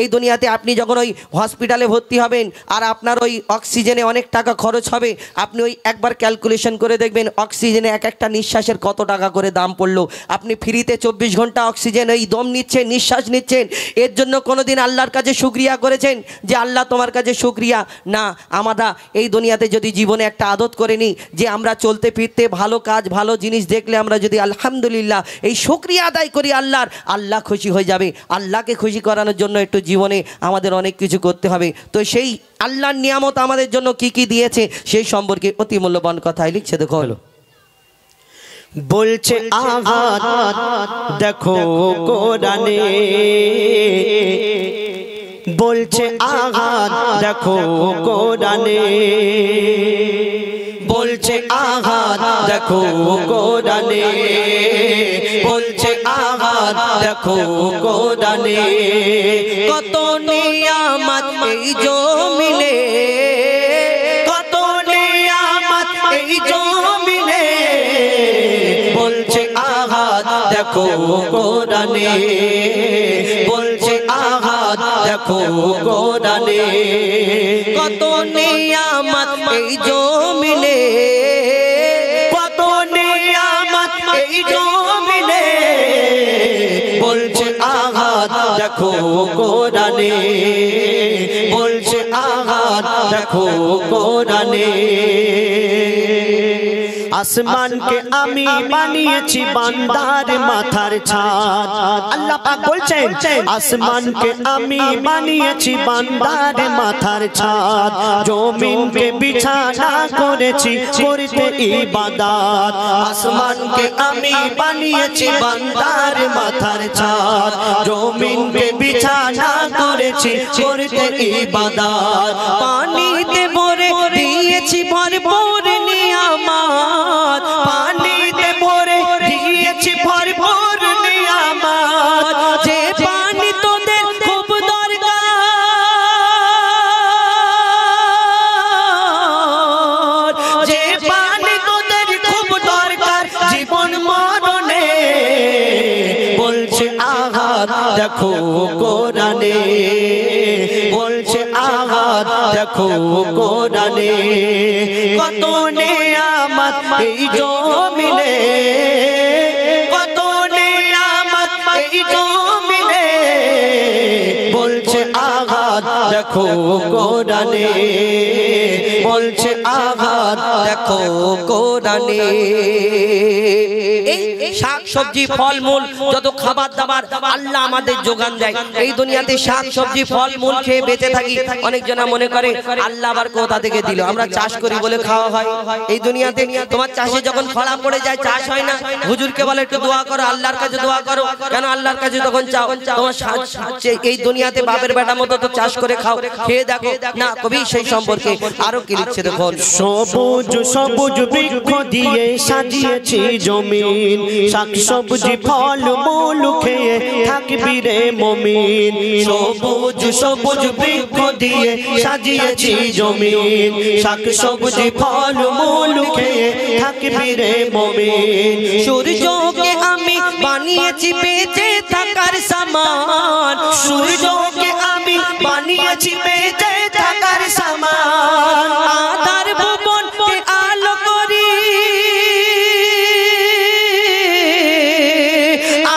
এই দুনিয়াতে আপনি যখন ওই হসপিটালে ভর্তি হবেন আর আপনার ওই অক্সিজেনে অনেক টাকা খরচ হবে, আপনি ওই একবার ক্যালকুলেশন করে দেখবেন অক্সিজেনে এক একটা নিঃশ্বাসের কত টাকা করে দাম পড়লো। আপনি ফ্রিতে 24 ঘন্টা অক্সিজেন এই দম নিচ্ছেন, নিঃশ্বাস নিচ্ছেন, এর জন্য কোনোদিন আল্লাহর কাছে শুকরিয়া করেছেন যে আল্লাহ তোমার কাছে শুকরিয়া? না। আমরা এই দুনিয়াতে যদি জীবনে একটা আদত করে নিই যে আমরা চলতে ফিরতে ভালো কাজ ভালো জিনিস দেখলে আমরা যদি আলহামদুলিল্লাহ এই শুকরিয়া আদায় করি আল্লাহর, আল্লাহ খুশি হয়ে যাবে। আল্লাহকে খুশি করানোর জন্য একটু জীবনে আমাদের অনেক কিছু করতে হবে। তো সেই আল্লাহর নিয়ামত আমাদের জন্য কি কি দিয়েছে সেই সম্পর্কে অতি মূল্যবান কথাই লিখছে, দেখো হলো বলছে আঘাত দেখো কোরআনে, বলছে আঘাত দেখো কোরআনে, বলছে আঘাত দেখো কোরআনে, বলছে আঘাত দেখো কোরআনে, কত নিয়ামত এই জমিনে, কত নিয়ামত এই জমিনে, বলছে আঘাত দেখো কোরআনে, বলছে আঘাত দেখো কোরআনে, কত নিয়ামত এই জমিনে, কত নিয়ামত এই জমিনে, বলছে আঘাত দেখো কোরআনে, বলছে আঘাত দেখো কোরআনে। আসমানকে আমি বানিয়েছি বান্দার মাথার ছাদ, আল্লাহ পাক বলছেন আসমানকে আমি বানিয়েছি বান্দার মাথার ছাদ, জমিনকে বিছানা করেছি করতে ইবাদত, আসমানকে আমি বানিয়েছি বান্দার মাথার ছাদ, জমিনকে বিছানা করেছি করতে ইবাদত, পানিতে ভরে দিয়েছি ভরপুর নিয়ামত, পানিতে ভরে দিয়েছি ভরপুর নিয়ামত, যে পানি তোদের খুব দরকার, যে পানি তোদের খুব দরকার জীবন মরণে, বলছে আঘাত দেখো কোরআনে, বলছে আঘাত দেখো কোরআনে, কত নিয়ামত এই জমিনে, কত নিয়ামত এই জমিনে, বলছে আঘাত দেখো কোরআনে, বলছে আঘাত দেখো কোরআনে। এই শাক সবজি ফল মূল যত খাবার দাবার আল্লাহ আমাদের যোগান দেয়, এই দুনিয়াতে শাক সবজি ফল মূল খেয়ে বেঁচে থাকি। অনেকজনা মনে করে আল্লাহ আবার কোথা থেকে দিল, আমরা চাষ করি বলে খাওয়া হয়। এই দুনিয়াতে তোমার চাষে যখন খরা পড়ে যায় চাষ হয় না, হুজুরকে বলে একটু দোয়া করো, আল্লাহর কাছে দোয়া করো, কেন আল্লাহর কাছে তখন চাও তোমার এই দুনিয়াতে বাপের বেটা মতো তো চাষ করে খাও, খেয়ে দেখো না। কবি সেই সম্পর্কে আরো কি লিখছে দেখো, সবুজ সবুজ বৃক্ষ দিয়ে সাজিয়েছি জমিন, শাক সবজি ফল মূল খেয়ে থাকবি রে মুমিন, সবুজ সবুজ বৃক্ষ দিয়ে সাজিয়েছি জমিন, শাক সবজি ফল মূল খেয়ে থাকবি রে মুমিন, সূর্যকে আমি বানিয়েছি বেঁচে থাকার সামান, সূর্যকে আমি বানিয়েছি বেঁচে থাকার সামান, আধার ভুবনকে আলো করি,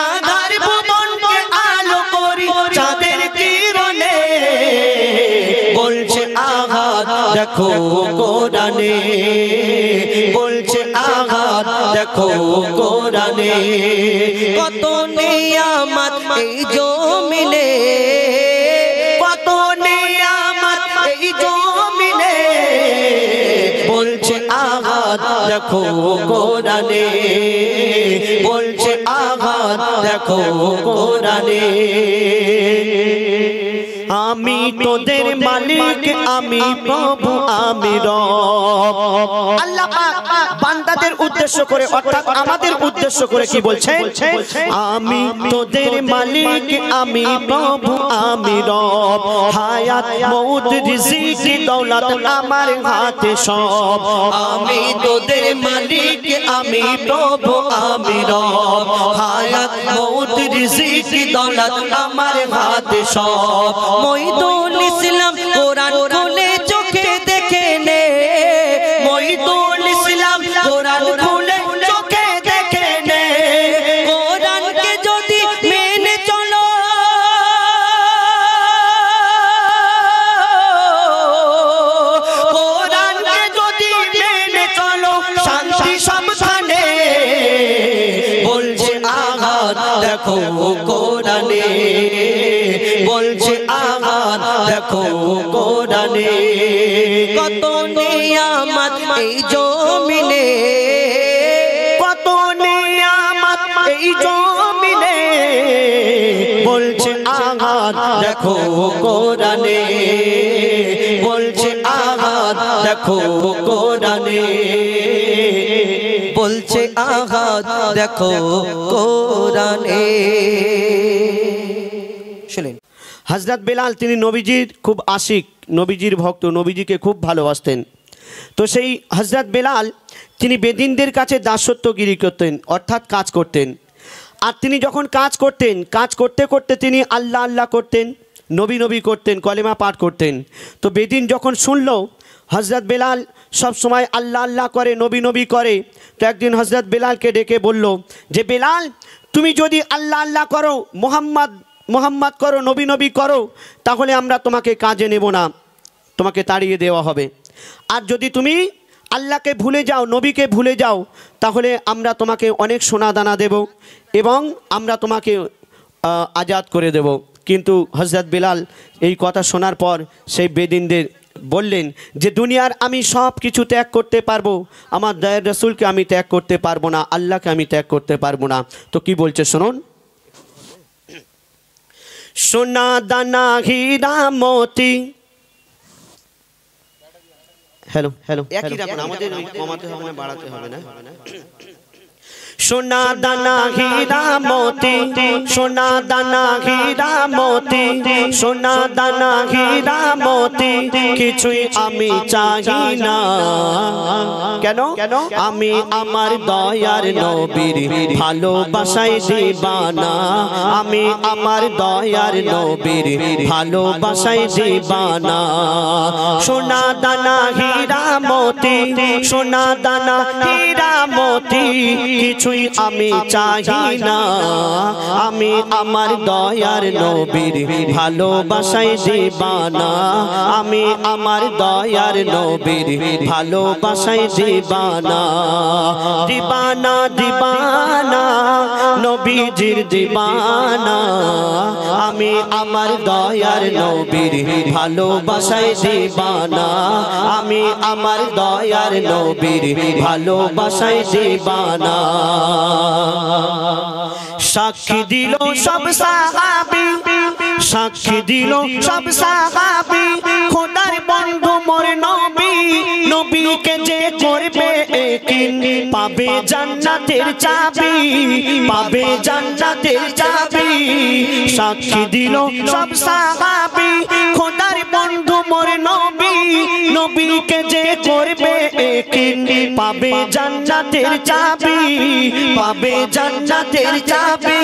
আধার ভুবনকে আলো করি চাঁদের কিরণে, বলছে আঘাত দেখো কোরআনে, বলছে আঘাত দেখো কোরআনে, কত নিয়ামত এই জমিনে, কত নিয়ামত এই জমিনে, বলছে আঘাত দেখো কোরআনে, বলছে আঘাত দেখো কোরআনে। আমি তোদের মালিক, আমি প্রভু, আমি রব। আল্লাহ পাক বান্দাদের উদ্দেশ্য করে অর্থাৎ আমাদের উদ্দেশ্য করে কি বলছে? আমি তোদের মালিক, আমি প্রভু, আমি রব। হায়াত মউত রিজিক দৌলত আমার হাতে সব। আমি তোদের মালিক, আমি প্রভু, আমি রব। হায়াত মউত রিজিক দৌলত আমার হাতে সব। মঈদুল ইসলাম কোরআন খুলে চোখে দেখে নে, মঈদুল ইসলাম কোরআন খুলে চোখে দেখে নে। কোরআনকে যদি মেনে চলো, কোরআনকে যদি মেনে চলো, শান্তি সবখানে। বলছে আঘাত দেখো কোরআনে, বলছে আঘাত দেখো কোরআনে। কত নিয়ামত এই জমিনে, কত নিয়ামত এই জমিনে। বলছে আঘাত দেখো কোরআনে, বলছে আঘাত দেখো কোরআনে। বলছে আঘাত দেখো কোরআনে। শুনেন, হযরত বেলাল তিনি নবীজির খুব আশিক, নবীজির ভক্ত, নবীজিকে খুব ভালোবাসতেন। তো সেই হযরত বেলাল তিনি বেদিনদের কাছে দাসত্বগিরি করতেন, অর্থাৎ কাজ করতেন। আর তিনি যখন কাজ করতেন, কাজ করতে করতে তিনি আল্লাহ আল্লাহ করতেন, নবী নবী করতেন, কলেমা পাঠ করতেন। তো বেদিন যখন শুনলো হযরত বেলাল সব সময় আল্লাহ আল্লাহ করে, নবী নবী করে, তো একদিন হযরত বেলালকে ডেকে বলল যে বেলাল, তুমি যদি আল্লাহ আল্লাহ করো, মোহাম্মদ করো, নবী নবী করো, তাহলে আমরা তোমাকে কাজে নেব না, তোমাকে তাড়িয়ে দেওয়া হবে। আর যদি তুমি আল্লাহকে ভুলে যাও, নবীকে ভুলে যাও, তাহলে আমরা তোমাকে অনেক সোনা দানা দেব এবং আমরা তোমাকে আজাদ করে দেব। কিন্তু হযরত বেলাল এই কথা শোনার পর সেই বেদিনদের বললেন যে দুনিয়ার আমি সব কিছু ত্যাগ করতে পারবো, আমার দয়ার রাসূলকে আমি ত্যাগ করতে পারবো না, আল্লাহকে আমি ত্যাগ করতে পারবো না। তো কি বলছে শুনুন, সোনা দানা হীরা মোতি। হ্যালো হ্যালো, একই রাখুন, আমাদের কমাতে হবে বাড়াতে হবে না। সোনা দানা হীরা মোতি, সোনা দানা হীরা মোতি, সোনা দানা হীরা মোতি, কিছুই আমি চাই না। কেন? আমি আমার দয়ার নবীর ভালোবাসায় দিবানা, আমি আমার দয়ার নবীর ভালোবাসায় দিবানা। সোনা দানা হীরা মোতি, সোনা দানা হীরা মোতি, কিছুই আমি চাই না। আমি আমার দয়ার নবীর ভালোবাসায় দিবানা, আমি আমার দয়ার নবীর ভালোবাসায় দিবানা। দিবানা দিবানা নবীজির দিবানা, আমি আমার দয়ার নবীর ভালোবাসায় দিবানা, আমি আমার দয়ার নবীর ভালোবাসায় দিবানা। সাক্ষী দিল সব সাহাবী, সাক্ষী দিল সব সাহাবী, খোদার বন্ধু মোর নবী, নবীকে যে করবে একদিন পাবে জান্নাতের চাবি, পাবে জান্নাতের চাবি। সাক্ষী দিল সব সাহাবী, খোদার বন্ধু মোর নবী, নবীকে যে করবে একদিন পাবে জান্নাতের চাবি, পাবে জান্নাতের চাবি।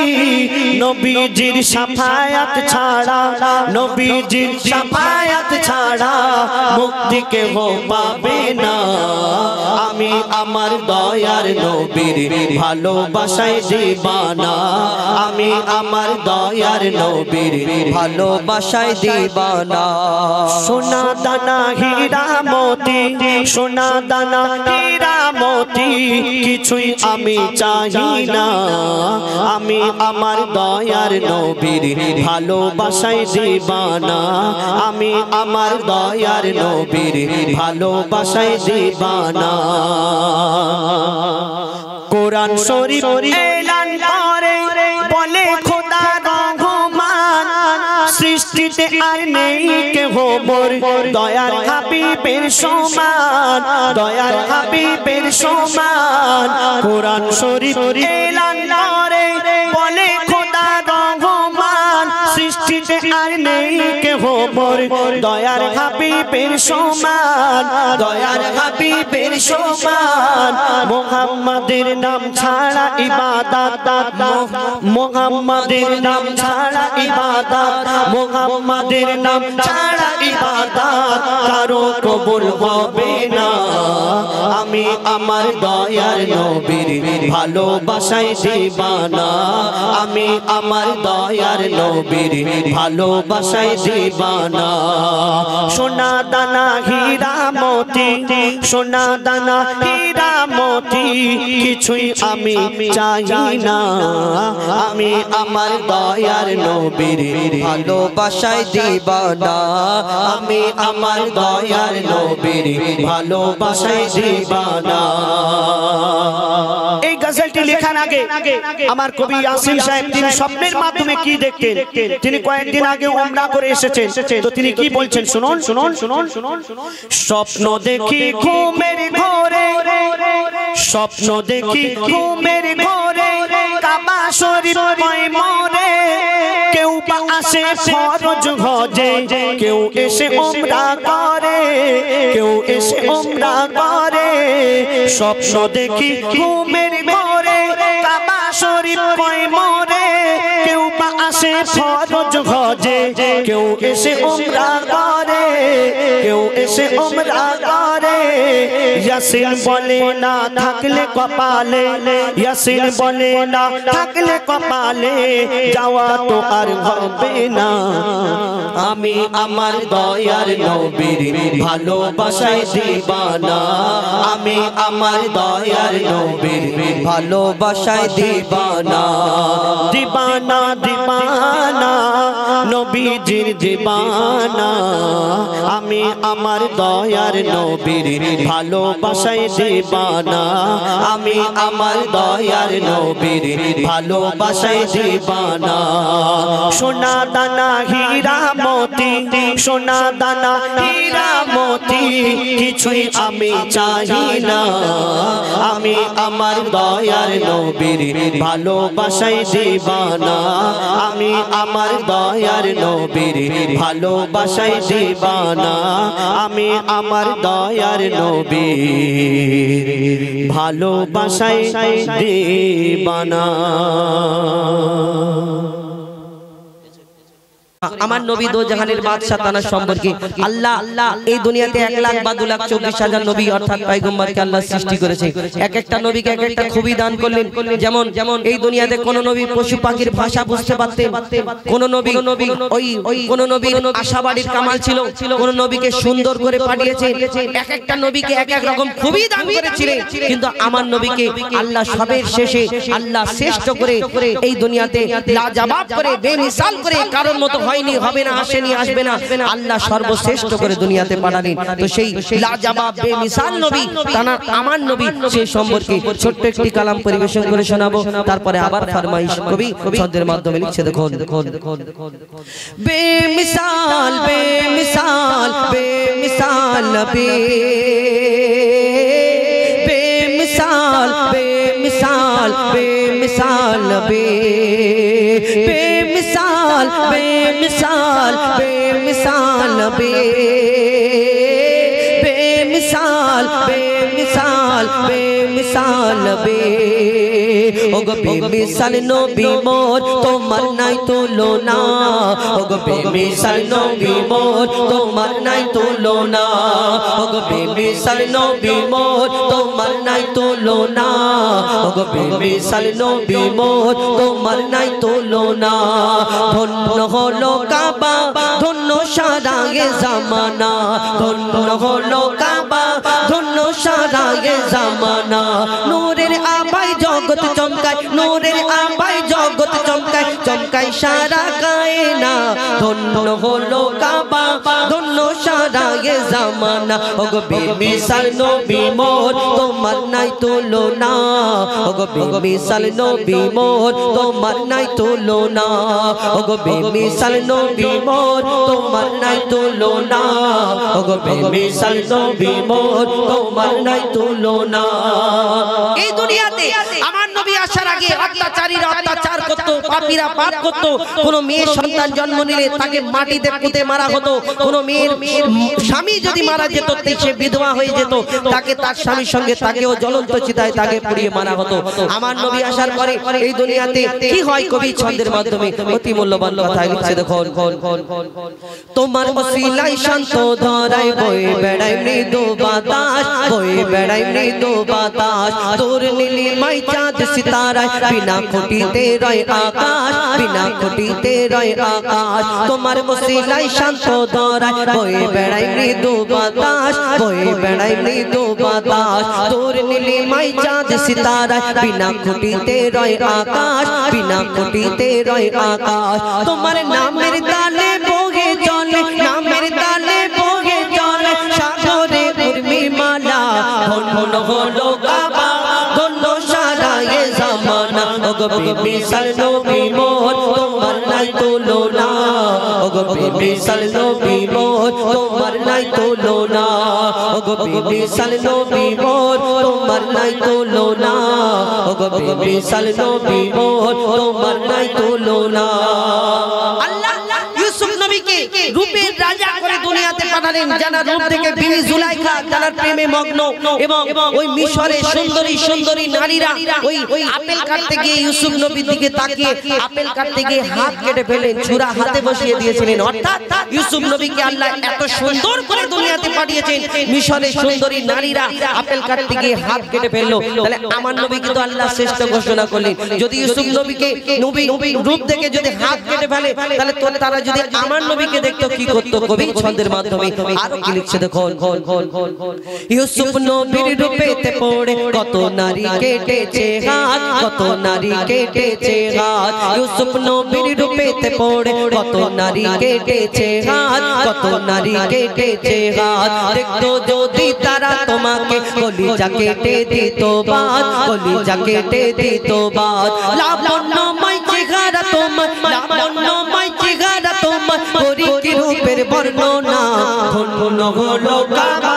নবীজির শাফায়াত ছাড়া, নবীজির শাফায়াত ছাড়া মুক্তি কেহ পাবে না। আমি আমার দয়ার নবীর ভালোবাসায় দিবানা, আমি আমার দয়ার নবীর ভালোবাসায় দিবানা। সোনা দানা হীরা মোতি, সোনা দানা হীরা মোতি, কিছুই আমি চাই না। আমি আমার দয়ার নবীর ভালোবাসায় দিবানা, আমি আমার দয়ার নবীর ভালোবাসায় দিবানা। কোরআন শরীফ এলান করে বলে খোদা রহমান, সৃষ্টি সৃষ্টিতে আর নেই কেহ মোর দয়ার হাবিবের সমান, দয়ার হাবিবের সমান। কোরআন শরীফ এলান করে বলে খোদা রহমান, সৃষ্টিতে আর নেই কেহ মোর দয়ার হাবিবের সমান, দয়ার হাবিবের সমান। মুহাম্মাদের নাম ছাড়া ইবাদত, মুহাম্মাদের নাম ছাড়া ইবাদত, মুহাম্মাদের নাম ছাড়া ইবাদত কারো কবুল হবে না। আমি আমার দয়ার নবীর ভালোবাসায় দিবানা, আমি আমার দয়ার নবীর ভালোবাসায় দিবানা। সোনা দানা হীরা মতি, সোনা দানা হীরা মতি কিছুই আমি চাই না। আমি আমার দয়ার নবীর ভালোবাসায় দিবানা, আমি আমার দয়ার নবীর ভালোবাসায় দিবানা। এই গজলটি লেখার আগে আমার কবি ইয়াসিন সাহেব তিনি স্বপ্নের মাধ্যমে কি দেখতেন, তিনি কয়েকদিন আগে উমরা করে এসেছেন, তো তিনি কি বলছেন শুনুন শুনুন শুনুন শুনুন। স্বপ্ন দেখি ঘুমের ঘরে, স্বপ্ন দেখি ঘুমের ঘরে কাবা শরীফ মরে। কেউ বা আসে ফরজ হজে, কেউ এসে উমরা করে, কেউ এসে উমরা করে। স্বপ্ন দেখি ঘুমের ঘরে কাবা শরীফ মরে। কেউ বা আসে ফরজ হজে, কেউ এসে উমরা করে, কেউ এসে উমরা করে। ইয়াসিন বলে না থাকলে কপালে, ইয়াসিন বলে না থাকলে কপালে যাওয়া তো আর হবে না। আমি আমার দয়ার নবীর ভালোবাসায় দিবানা, আমি আমার দয়ার নবীর ভালোবাসায় দিবানা। দিবানা দিবানা নবীজির দিবানা, আমি আমার দয়ার নবীর ভালোবাসায় দিবানা, আমি আমার দয়ার নবীর ভালোবাসায় দিবানা। সোনা দানা হীরা মতি, সোনা দানা হীরা মতি কিছুই আমি চাই না। আমি আমার দয়ার নবীর ভালোবাসায় দিবানা, আমি আমার দয়ার নবীর ভালোবাসায় দিবানা, আমি আমার দয়ার নবীর ভালোবাসায় দিবানা। আমার নবী দো জাহানের বাদশা তানার সম্পর্কে আল্লাহ এই দুনিয়াতে 1,02,24,000 নবী অর্থাৎ পয়গম্বরকে আল্লাহ সৃষ্টি করেছে। এক একটা নবীকে এক একটা খুবই দান করলেন। যেমন এই দুনিয়াতে কোন নবী পশু পাখির ভাষা বুঝতে পারতেন, কোন নবী কোন নবীর আশাবাড়ির কামাল ছিল, কোন নবীকে সুন্দর করে পাঠিয়েছে। এক একটা নবীকে এক এক রকম খুবই দান করেছিলেন, কিন্তু আমার নবীকে আল্লাহ সবের শেষে আল্লাহ শ্রেষ্ঠ করে এই দুনিয়াতে লাজবাব করে বেমিসাল করে কারোর মতো হয়নি, হবে না, আসেনি, আসবে না, আল্লাহ সর্বশ্রেষ্ঠ করে দুনিয়াতে পাঠালেন। তো সেই লাজবাব বেমিসাল নবী তানার আমার নবী সেই সম্পর্কে ছোট্ট একটি কালাম পরিবেশন করে শোনাবো, তারপরে আবার ফরমাইশ কবি ছন্দের মাধ্যমে লিখছে। দেখুন বেমিসাল বেমিসাল বেমিসাল নবী, বেমিসাল বেমিসাল বেমিসাল নবী, বেমিসাল বেমিসাল বেমিসাল নবী, বেমিসাল বেমিসাল বেমিসাল নবী। ওগো বেমিসাল নবী মোর তোমার নাই তুলনা, ওগো বেমিসাল নবী মোর তোমার নাই তুলনা, ওগো বেমিসাল নবী মোর তোমার নাই তুলনা, ওগো বেমিসাল নবী মোর তোমার নাই তুলনা। ধন্য হলো কাবা, ধন্য সারা এ জামানা, ধন্য হলো কাবা, ধন্য সারা এ জামানা। নূরের আভায় জগৎ চমকায়, নূরের আভায় জগৎ চমকায়, চমকায় সারা কায়না ধন্য হলো কাবা ধন্য সারা এ জামানা ওগো বেমিসাল নবী মোর তোমার নাই তুলনা ওগো বেমিসাল নবী মোর তোমার নাই তুলনা ওগো বেমিসাল নবী মোর তোমার নাই তুলনা ওগো বেমিসাল নবী মোর তোমার নাই তুলনা। এই দুনিয়াতে আমার নবী আসার আগে অত্যাচারীরা অত্যাচার করত, পাপীরা পাপ করত। কোন মেয়ের সন্তান জন্ম নিলে তাকে মাটিতে পুঁতে মারা হতো। কোন মেয়ের স্বামী যদি মারা যেত সে বিধবা হয়ে যেত, তাকে তার স্বামীর সঙ্গে তাকেও জ্বলন্ত চিতায় তাকে পুড়িয়ে মারা হতো। আমার নবী আসার পরে এই দুনিয়াতে কি হয় কবি ছন্দের মাধ্যমে অতি মূল্যবান কথা লিখছে দেখো। তোমার ওসিলায় শান্ত ধরায় বয়ে বেড়ায় মৃদু বাতাস বয়ে বেড়ায় মৃদু বাতাস তোর নীলিমায় চাঁদ সিতারায় বিনা খুঁটিতে রয় আকাশ বিনা খুঁটিতে রয় আকাশ তোমার ওসিলায় শান্ত ধরায় বয়ে বেড়ায় মৃদু বাতাস বয়ে বেড়ায় মৃদু বাতাস তোর নীলিমায় চাঁদ সিতারায় বিনা খুঁটিতে রয় আকাশ বিনা খুঁটিতে রয় আকাশ তোমার নামের তালে বহে চলে নামের তালে বহে চলে সাগরে উর্মিমালা ধন্য হলো কাবা ধন্য সারা এ জামানা ওগো বেমিসাল নবী মোর তোমার নাই তুলনা ওগো বেমিসাল নবী মোর তোমার নাই তুলনা ওগো বেমিসাল নবী মোর তোমার নাই তুলনা ওগো বেমিসাল নবী মোর তোমার নাই তুলনা। আল্লাহ ইউসুফ নবীকে রূপের রাজা করে দুনিয়াতে পাঠালেন, যারা রূপ থেকে বিবি জুলাইখা যারা প্রেমে মগ্ন এবং ওই মিশরের সুন্দরী সুন্দরী নারীরা ওই আপেল কাটতে গিয়ে ইউসুফ নবীর দিকে তাকিয়ে আপেল কাটতে গিয়ে হাত কেটে ফেলেন, ছুরা হাতে বসিয়ে দিয়েছিলেন। অর্থাৎ ইউসুফ নবীকে আল্লাহ এত সুন্দর করে দুনিয়াতে পাঠিয়েছেন, মিশরের সুন্দরী নারীরা আপেল কাটতে গিয়ে হাত কেটে ফেললো। তাহলে আমার নবীকে তো আল্লাহ শ্রেষ্ঠ ঘোষণা করলেন। যদি ইউসুফ নবীকে নবী রূপ দেখে যদি হাত কেটে ফেলে তাহলে তারা যদি আমার নবীকে দেখতো কি করতো কবি ছন্দের মাধ্যমে আরো কি লিখছে দেখো। ইউসুফ নবীর রূপেতে পড়ে কত নারী কেটেছে হাত কত নারী কেটেছে হাত ইউসুফ নবীর রূপেতে পড়ে কত নারী কেটেছে হাত কত নারী কেটেছে হাত দেখতো যদি তারা তোমাকে কলিজা কেটে দিত বাদ কলিজা কেটে দিত বাদ লাবণ্যময় চেহারা তোমার লাবণ্যময় চেহারা তোমার পরীকি রূপের বর্ণনা ধন্য হলো কাবা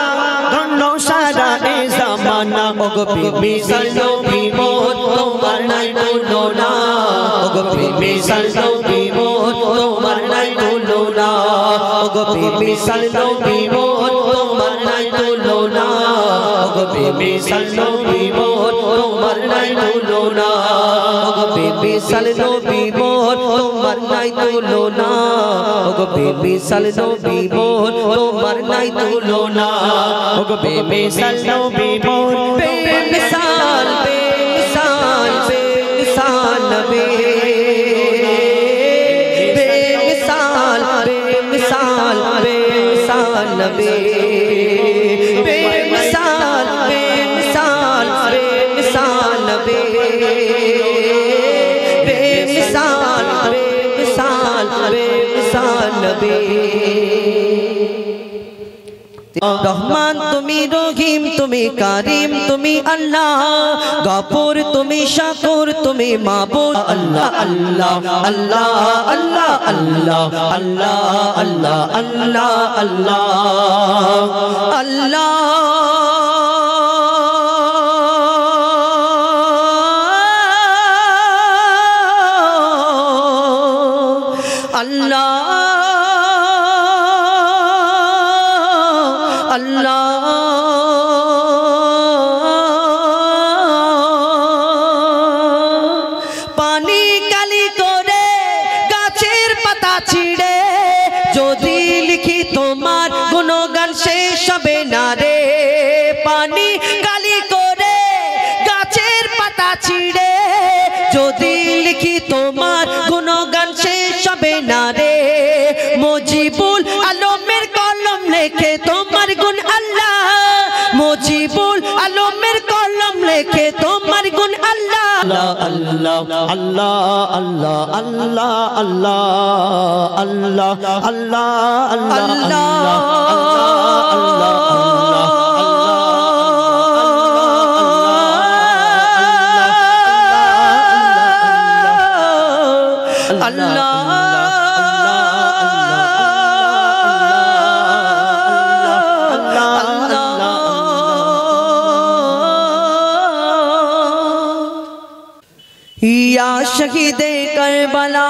ধন্য সারা এ জামানা ওগো বেমিসাল নবী মোর তোমার নাই তুলনা ওগো বেমিসাল নবী মোর তোমার নাই তুলনা ওগো বেমিসাল নবী মোর তোমার নাই তুলনা ওগো বেমিসাল নবী মোর তোমার নাই তুলনা ওগো বেমিসাল নবী মোর তোমার নাই তুলনা ওগো বেমিসাল নবী মোর তোমার নাই তুলনা ওগো বেমিসাল নবী মোর বেমিসাল বেমিসাল বেমিসাল নবী বেমিসাল বেমিসাল বেমিসাল নবী বেমিসাল বেমিসাল বেমিসাল নবী বেমিসাল বেমিসাল বেমিসাল নবী। রহমান তুমি রহিম তুমি কারিম তুমি আল্লাহ গফুর তুমি শাকুর তুমি মাবুদ আল্লাহ আল্লাহ আল্লাহ আল্লাহ আল্লাহ আল্লাহ আল্লাহ আল্লাহ আল্লাহ আল্লাহ আল্লাহ পানি কালি করে গাছের পাতা ছিঁড়ে যদি লিখি তোমার গুণগান শেষ হবে না রে পানি কালি করে গাছের পাতা ছিঁড়ে যদি লিখি তোমার গুণগান শেষ হবে না রে মুজিবুল আলমের কলম লেখে তোমার গুণ আল্লাহ মুজিবুল আলমের কলম লেখে তোমার গুণ আল্লাহ अल्लाह अल्लाह अल्लाह अल्लाह अल्लाह अल्लाह अल्लाह अल्लाह या शहीदे करबला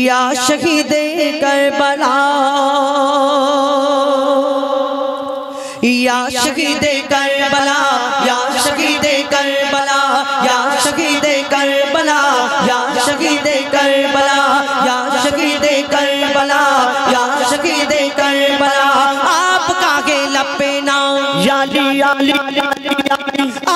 या शहीदे करबला या शहीदे करबला या शहीदे करबला या शहीदे करबला या शहीदे करबला या शहीदे करबला या शहीदे करबला आपका के लपे नाम याली याली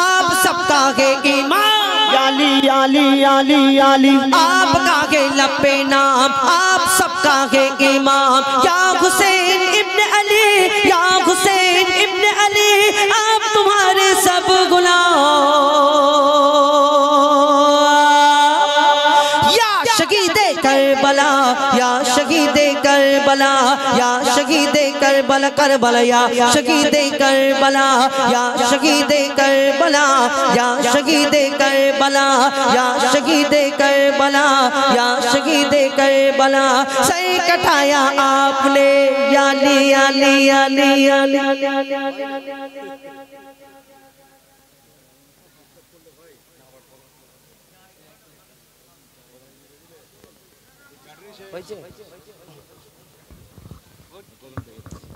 आप सबका के ईमान याली याली याली याली आपका के लपे नाम आप सबका के इमाम या हुसैन इब्न अली या हुसैन इब्न अली आप तुम्हारे सब गुलाम या शहीदे करबला या शहीदे करबला या शहीदे करबला करबला या शहीदे करबला या शहीदे करबला या शहीदे करबला या शहीदे करबला या शहीदे करबला सर कटाया आपने याली याली याली याली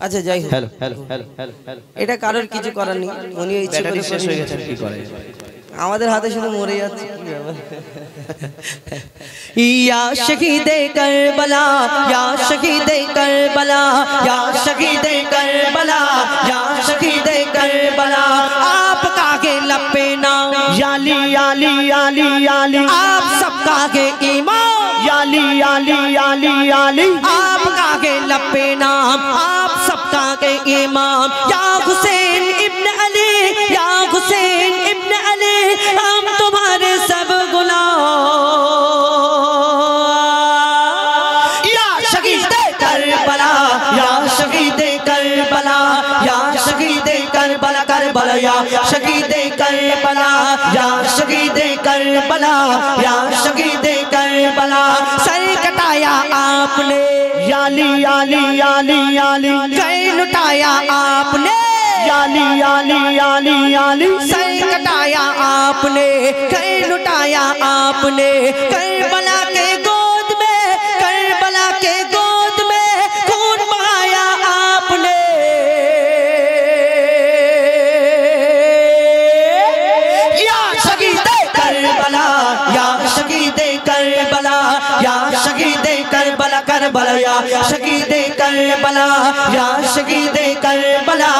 আচ্ছা যাই হোক hello hello hello hello hello এটা কারোর কিছু করার নেই উনি ইচ্ছে করে শেষ হয়ে গেছে কি করে আমাদের হাতে শুধু মরে যাচ্ছে या शहीदे करबला या शहीदे करबला या शहीदे करबला या शहीदे करबला आपका के लपे नाम याली याली याली याली आप सबका के ईमान याली याली याली याली आपका के लपे नाम आप सबका के इमाम या हुसैन इब्न अली या हुसैन इब्न अली हम तुम्हारे सब गुलाम या शहीदे करबला या शहीदे करबला या शहीदे करबला करबला या शहीदे करबला या शहीदे करबला या शहीदे करबला सर कटाया आपने याली याली याली याली कर लुटाया आपने याली याली याली याली सर कटाया आपने कर लुटाया आपने करबला के गोद में करबला के गोद में खून बहाया आपने या शहीदे करबला या शहीदे करबला या शहीदे करबला करबला या शहीदे करबला या शहीदे करबला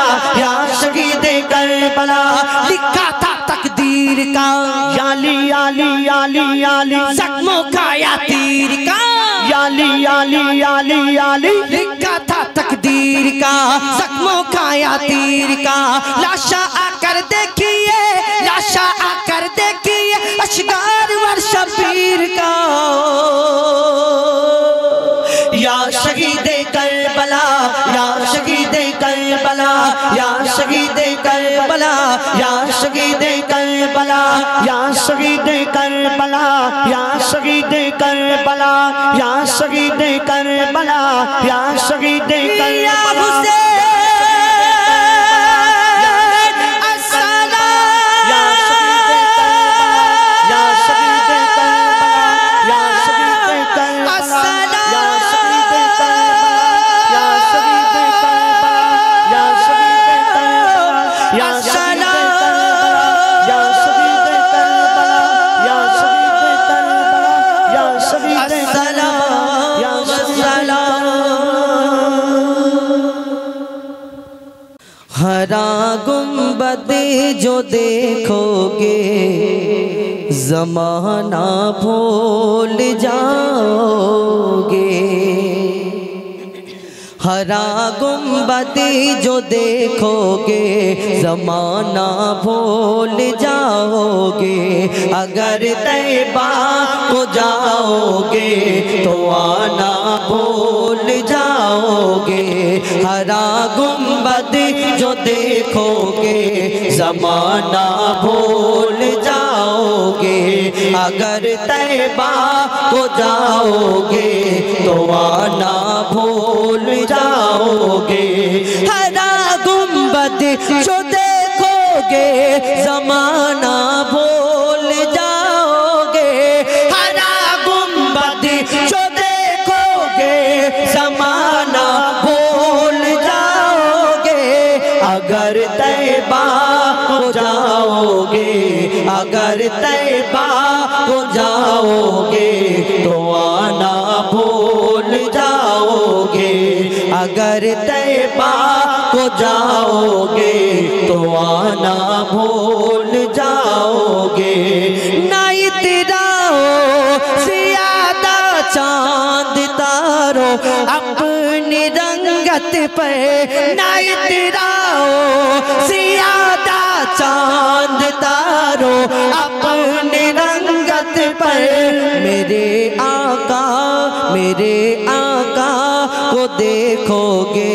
या शहीदे करबला लिखा था तकदीर का याली याली याली याली जख्मों का या तीर का याली याली याली याली लिखा था तकदीर का जख्मों का या तीर का लाशा आकर देखिए लाशा आकर देखिए अशगार वर शबीर का या शहीदे करबला या शहीदे करबला या शहीदे करबला या शहीदे करबला या शहीदे करबला या शहीदे करबला या शहीदे करबला या शहीदे करबला हरा गुंबद जो देखोगे ज़माना भूल जाओगे हरा गुंबद जो देखोगे ज़माना भूल जाओगे, अगर तैबा को जाओगे तो आना भूल जाओगे। हरा गुंबद जो देखोगे ज़माना भूल जाओगे, अगर तैबा को जाओगे तो आना भूल जाओगे। हरा गुंबद जो देखोगे ज़माना भूल जाओगे, हरा गुंबद जो देखोगे ज़माना भूल जाओगे, अगर तैबा को जाओगे, अगर तैबा को जाओगे तो आना भूल जाओगे, अगर तैबा को जाओगे तो आना भूल जाओगे। ना इतराओ ज़्यादा चांद तारो अपनी रंगत पे, ना इतराओ ज़्यादा चांद तारो अपनी रंगत पर। मेरे आका को देखोगे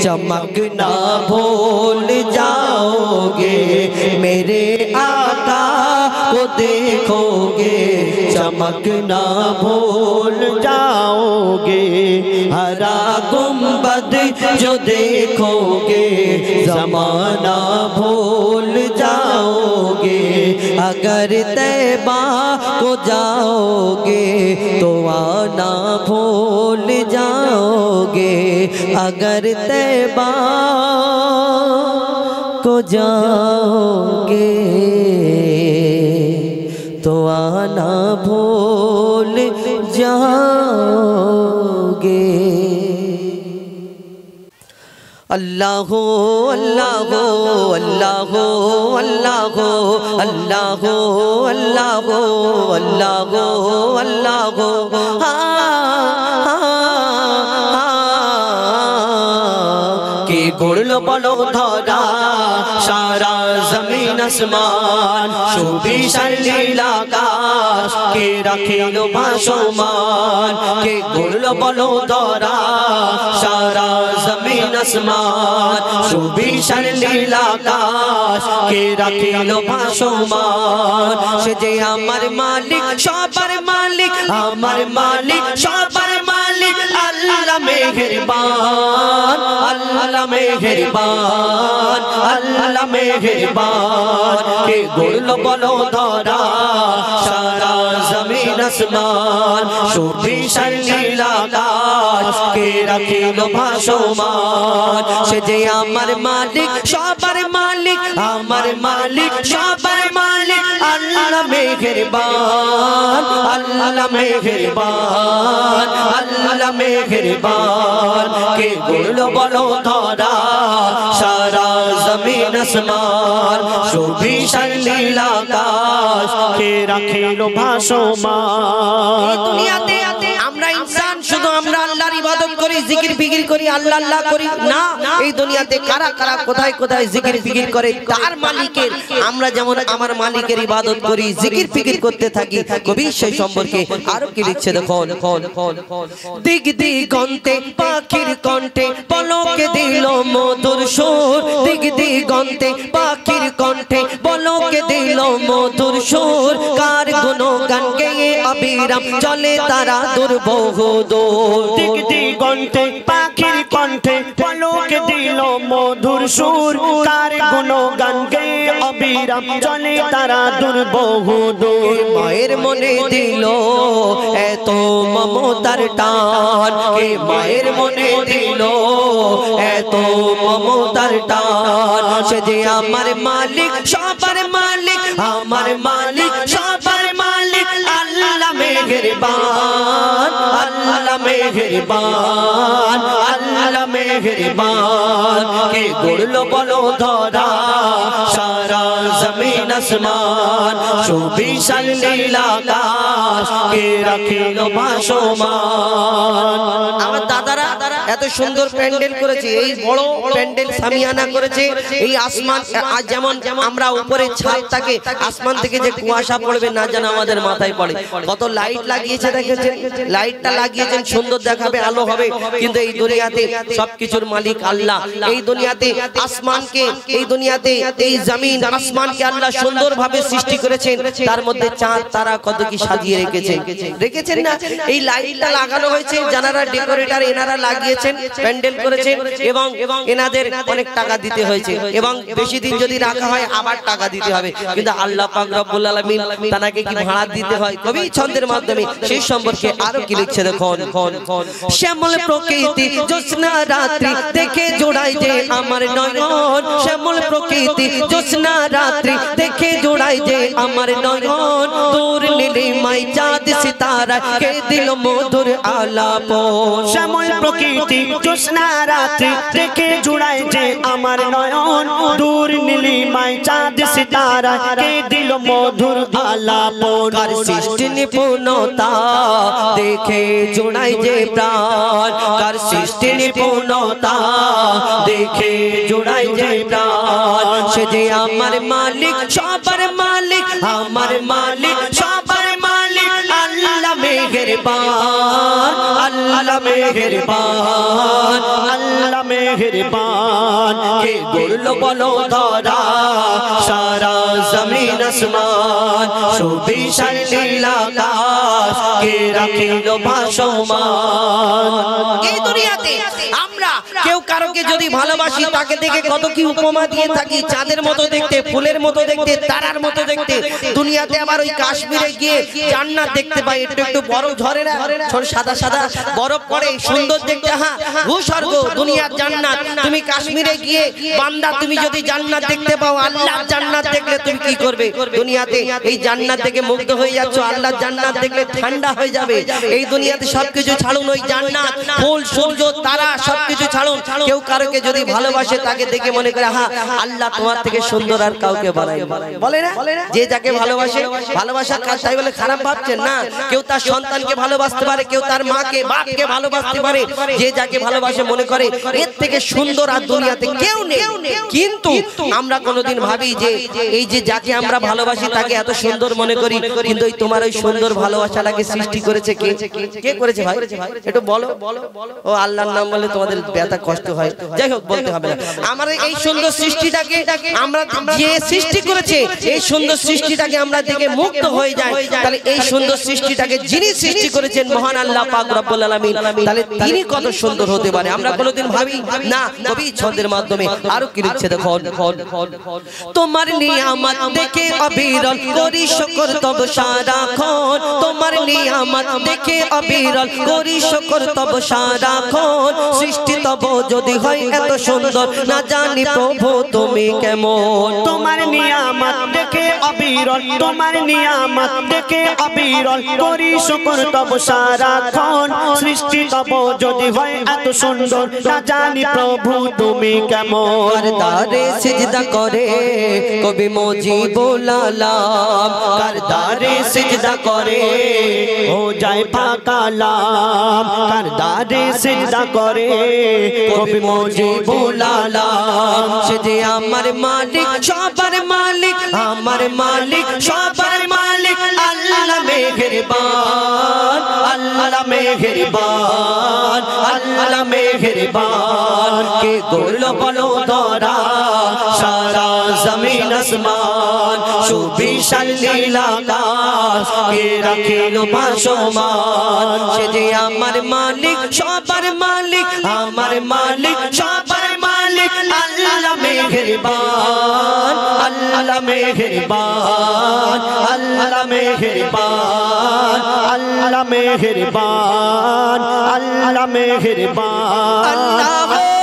चमकना भूल जाओगे, मेरे आका को देखोगे चमकना भूल जाओगे। हरा गुंबद जो देखोगे ज़माना भूल जाओगे, अगर तैबा को जाओगे तो आना भूल जाओगे, अगर तैबा को जाओगे तो आना भूल जाओगे। अल्लाह हो अल्लाह हो अल्लाह हो अल्लाह हो अल्लाह हो अल्लाह हो अल्लाह हो अल्लाह हो। के गुण बलो धरा सारा जमीन आसमान, सुविशाल लीलाकाश के रखिलो भासमान। के गुण बलो धरा सारा जमीन आसमान, सुविशाल लीलाकाश के रखिलो भासमान। সে যে আমার মালিক সবার মালিক, আমার মালিক সবার মালিক। আল্লাহ মেহেরবান, আল্লাহ মেহেরবান, আল্লাহ মেহেরবান। কে গড়ল বলো ধরা সারা জমিন আসমান, সুবিশাল নীলাকাশ কে রাখিল ভাসমান। সে যে আমার মালিক সবার মালিক, আমার মালিক সবার মালিক। আল্লাহ মেহেরবান, আল্লাহ মেহেরবান, আল্লাহ মেহেরবান। কে গড়ল বলো ধরা সারা জমিন আসমান, সুবিশাল নীলাকাশ কে রাখিল ভাসমান। দুনিয়াতে আমরা ইনসান শুধু আমরা আল্লাহর ইবাদত করি, জিকির ফিকির করি, আল্লাহ আল্লাহ করি না। এই দুনিয়াতে কারা কারা কোথায় কোথায় জিকির ফিকির করে তার মালিকের, আমরা যেমন আমার মালিকের ইবাদত করি, জিকির ফিকির করতে থাকি। কবি সেই সম্পর্কে আরো কি লিখছে দেখুন। দিক দিগন্তে পাখির কণ্ঠে পলকে দিল মধুর সুর, দিক দিগন্তে পাখির কণ্ঠে পলকে দিল মধুর সুর। কার গুণগান গেয়ে অবিরাম চলে তারা দুর্বহদূর। দিক দিগন্তে পাখির কণ্ঠে পলকে দিল মধুর সুর, কার গুণগান গেয়ে অবিরাম চলে তারা দুর্বহদূর। মায়ের মনে দিল এত মমতার টান, কে মায়ের মনে দিল এত মমতার টান। সে যে আমার মালিক সবার মালিক, আমার মালিক সবার মালিক। আল্লাহ মেহেরবান, আল্লাহ মেহেরবান, আল্লাহ মেহেরবান। কে গড়ল বলো ধরা সারা জমিন আসমান, সুবিশাল নীলাকাশ কে রাখিল ভাসমান। আমার দাদারা এত সুন্দর প্যান্ডেল করেছে, এই বড় প্যান্ডেল সামিয়ানা করেছে। এই আসমান যেমন আমরা উপরে ছাদ থাকে, আসমান থেকে যে কুয়াশা পড়বে না যেন আমাদের মাথায় পড়ে। কত লাইট লাগিয়েছে দেখেছেন, লাইটটা লাগিয়েছেন সুন্দর দেখাবে, আলো হবে। কিন্তু এই দুনিয়াতে সবকিছুর মালিক আল্লাহ। এই দুনিয়াতে আসমানকে, এই দুনিয়াতে এই জমিন আসমানকে আল্লাহ সুন্দরভাবে সৃষ্টি করেছেন। তার মধ্যে চাঁদ তারা কত কি সাজিয়ে রেখেছেন, দেখেছেন না? এই লাইটটা লাগানো হয়েছে, যারা ডেকোরেটর এনারা লাগিয়েছেন, প্যান্ডেল করেছেন, এবং এনাদের অনেক টাকা দিতে হয়েছে, এবং বেশি দিন যদি রাখা হয় আবার টাকা দিতে হবে। কিন্তু আল্লাহ পাক রব্বুল আলামিন তাকে কি ভাড়া দিতে হয় কবি ছন্দের মাধ্যমে, সেই সম্পর্কে আরো কি লিখছে দেখুন। শ্যামল প্রকৃতি জ্যোৎস্না রাত্রি দেখে জোড়াই যে আমার নয়ন, শ্যামল প্রকৃতি জ্যোৎস্না রাত্রি দেখে জোড়াই যে আমার নয়ন, দূর নীলিমায় চাঁদ সিতারা কে দিল মধুর আলাপন। শ্যামল প্রকৃতি জ্যোৎস্না রাত্রি দেখে জোড়াই যে আমার নয়ন, দূর নীলিমায় চাঁদ সিতারা কে দিল মধুর আলাপন। কার সৃষ্টি নিপুণতা দেখে জোড়াই যে প্রাণ, কার সৃষ্টি নিপুণতা দেখে জোড়াই যে প্রাণ। সে যে আমার মালিক, সবার মালিক, আমার মালিক, সবার মালিক। আল্লাহ মেহেরবান, আল্লাহ মেহেরবান, আল্লাহ মেহেরবান। কে গড়লো বলো ধরা সারা জমিন আসমান, সুবিশাল নীল আকাশ কে রাখিল ভাসমান। এই দুনিয়াতে আমরা কেউ কারোকে যদি ভালোবাসি তাকে দেখে কত কি উপমা দিয়ে থাকি, চাঁদের মতো দেখতে, ফুলের মতো দেখতে, তারার মতো দেখতে। দুনিয়াতে আবার ওই কাশ্মীরে গিয়ে জান্নাত দেখতে পাই, একটু একটু বরফ ঝরে না, সাদা সাদা বরফ পড়ে, সুন্দর দেখতে। হ্যাঁ, ভূস্বর্গ দুনিয়ার জান্নাত। তুমি কাশ্মীরে গিয়ে বান্দা তুমি যদি জান্নাত দেখতে পাও, আল্লাহর জান্নাত দেখলে তুমি কি করবে? দুনিয়াতে এই জান্নাত দেখে মুগ্ধ হয়ে যাচ্ছ, আল্লাহর জান্নাত দেখলে ঠান্ডা হয়ে যাবে। এই দুনিয়াতে সবকিছু ছাড়ুন, ওই জান্নাত, ফুল, সূর্য, তারা সবকিছু ছাড়ুন। কেউ কারোকে যদি ভালোবাসে তাকে দেখে মনে করে হ্যাঁ আল্লাহ তোমার থেকে সুন্দর আর কাউকে বানায়, বলে না? যে যাকে ভালোবাসে, ভালোবাসার কাজ তাই বলে খারাপ ভাবছেন না। কেউ তার সন্তানকে ভালোবাসতে পারে, কেউ তার মাকে, বাপকে ভালোবাসতে পারে। যে যাকে ভালোবাসে মনে করে এর থেকে সুন্দর আর দুনিয়াতে কেউ নেই। কিন্তু আমরা কোনোদিন ভাবি যে এই যে যাকে আমরা ভালোবাসি তাকে এত সুন্দর মনে করি, কিন্তু ওই তোমার ওই সুন্দর ভালোবাসাটাকে সৃষ্টি করেছে কে? কে করেছে ভাই? একটু বলো। ও আল্লাহর নাম বলে তোমাদের ব্যথা কষ্ট হয়, যাই হোক বলতে হবে না। আমার এই সুন্দর সৃষ্টিটাকে আমরা যে সৃষ্টি করেছে, এই সুন্দর সৃষ্টিটাকে আমরা দেখে মুগ্ধ হয়ে যাই। তাহলে এই সুন্দর সৃষ্টিটাকে যিনি সৃষ্টি করেছেন মহান আল্লাহ পাক রব্বুল আলামিন, তাহলে তিনি কত সুন্দর হতে পারে আমরা কোনোদিন ভাবি না। কবি ছন্দের মাধ্যমে আরো কি লিখছে দেখো। তোমার নিয়ামত দেখে অবিরল করি শুকর তব সারাক্ষণ, তোমার নিয়ামত দেখে অবিরল করি শুকর তব সারাক্ষণ। সৃষ্টি তব যদি হয় এত সুন্দর, না জানি প্রভু তুমি কেমন। তোমার নিয়ামত দেখে অবিরল, তোমার নিয়ামত দেখে অবিরল করি শুকর তব সারাক্ষণ। সৃষ্টি তব যদি হয় এত সুন্দর, না জানি প্রভু তুমি কেমন। কারদারে সিজদা করে কবি মুজিবুল আলাম, কারদারে সিজদা করে ও যায় পাকালাম, কারদারে সিজদা করে কবি মুজিবুল আলাম। সে যে আমার মালিক, সবার মালিক, আমার মালিক, সবার মালিক। আল্লাহ মেহেরবান, আল্লাহ মেহেরবান, আল্লাহ মেহেরবান। কে গড়লো বলো ধরা সারা জমিন আসমান, সুবিশাল নীল আকাশ কে রাখিল ভাসমান। সে যে আমার মালিক, সবার মালিক, আমার মালিক, সবার মালিক। আল্লাহ মেহেরবান, আল্লাহ মেহেরবান, আল্লাহ মেহেরবান, আল্লাহ মেহেরবান, আল্লাহ মেহেরবান। আল্লাহ